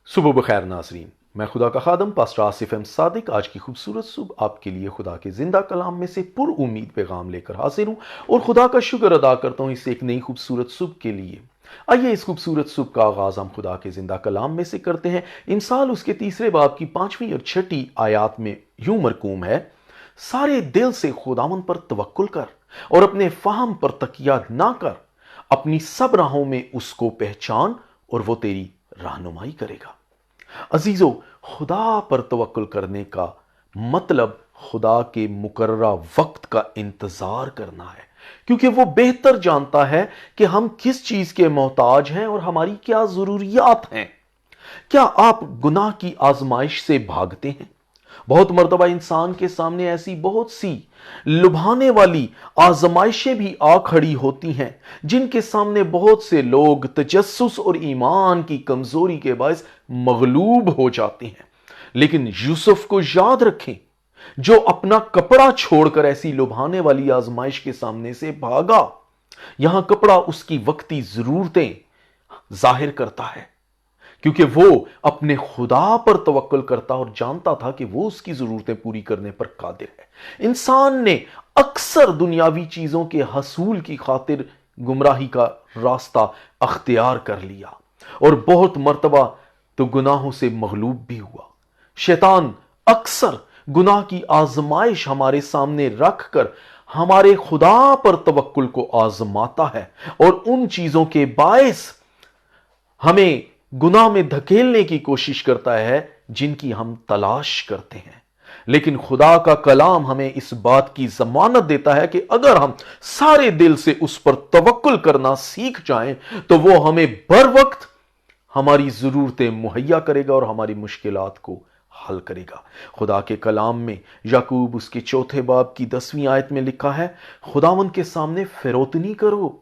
सुबह बखैर नाजरीन, मैं खुदा का खादम पास्टर आसिफ एम सादिक आज की खूबसूरत सुबह आपके लिए खुदा के जिंदा कलाम में से पुर उम्मीद पैगाम लेकर हाजिर हूँ और खुदा का शुक्र अदा करता हूँ इस एक नई खूबसूरत सुबह के लिए। आइए इस खूबसूरत सुबह का आगाज हम खुदा के जिंदा कलाम में से करते हैं। इंसाल उसके तीसरे बाब की 5वीं और 6ठी आयात में यूं मरकूम है, सारे दिल से खुदावन पर तवक्कुल कर और अपने फाहम पर तकिया ना कर, अपनी सब राहों में उसको पहचान और वो तेरी रहनुमाई करेगा। अजीजों, खुदा पर तवक्कुल करने का मतलब खुदा के मुकर्ररा वक्त का इंतजार करना है, क्योंकि वो बेहतर जानता है कि हम किस चीज के मोहताज हैं और हमारी क्या जरूरियात हैं। क्या आप गुनाह की आजमाइश से भागते हैं? बहुत मर्तबा इंसान के सामने ऐसी बहुत सी लुभाने वाली आजमाइशें भी आ खड़ी होती हैं, जिनके सामने बहुत से लोग तजस्सुस और ईमान की कमजोरी के बायस मगलूब हो जाते हैं। लेकिन यूसुफ को याद रखें, जो अपना कपड़ा छोड़कर ऐसी लुभाने वाली आजमाइश के सामने से भागा। यहां कपड़ा उसकी वक्ती जरूरतें जाहिर करता है, क्योंकि वो अपने खुदा पर तवक्कुल करता और जानता था कि वो उसकी जरूरतें पूरी करने पर कादिर है। इंसान ने अक्सर दुनियावी चीजों के हसूल की खातिर गुमराही का रास्ता अख्तियार कर लिया और बहुत मर्तबा तो गुनाहों से मगलूब भी हुआ। शैतान अक्सर गुनाह की आजमाइश हमारे सामने रखकर हमारे खुदा पर तवक्कुल को आजमाता है और उन चीजों के बायस हमें गुनाह में धकेलने की कोशिश करता है जिनकी हम तलाश करते हैं। लेकिन खुदा का कलाम हमें इस बात की जमानत देता है कि अगर हम सारे दिल से उस पर तवक्कुल करना सीख जाएं तो वो हमें बर वक्त हमारी जरूरतें मुहैया करेगा और हमारी मुश्किलात को हल करेगा। खुदा के कलाम में याकूब उसके 4 बाब की 10वीं आयत में लिखा है, खुदावन के सामने फिरौतनी करो,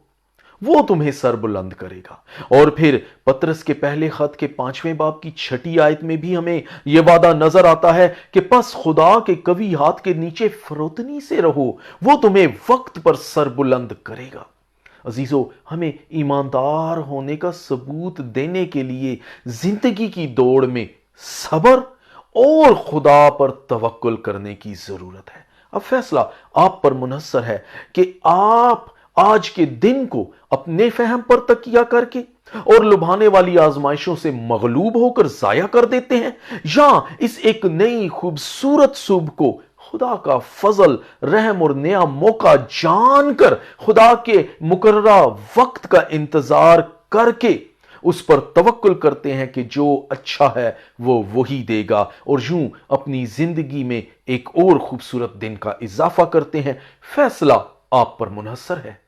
वो तुम्हें सर बुलंद करेगा। और फिर पतरस के पहले खत के 5वें बाब की 6ठी आयत में भी हमें यह वादा नजर आता है कि बस खुदा के कवी हाथ के नीचे फिरौतनी से रहो, वो तुम्हें वक्त पर सर बुलंद करेगा। अजीजों, हमें ईमानदार होने का सबूत देने के लिए जिंदगी की दौड़ में सब्र और खुदा पर तवक्कुल करने की जरूरत है। अब फैसला आप पर मुनहसर है कि आप आज के दिन को अपने फहम पर तकिया करके और लुभाने वाली आजमाइशों से मगलूब होकर जाया कर देते हैं, या इस एक नई खूबसूरत सुबह को खुदा का फजल, रहम और नया मौका जानकर खुदा के मुकर्ररा वक्त का इंतजार करके उस पर तवक्कुल करते हैं कि जो अच्छा है वो वही देगा, और यूं अपनी जिंदगी में एक और खूबसूरत दिन का इजाफा करते हैं। फैसला आप पर मुनहसर है।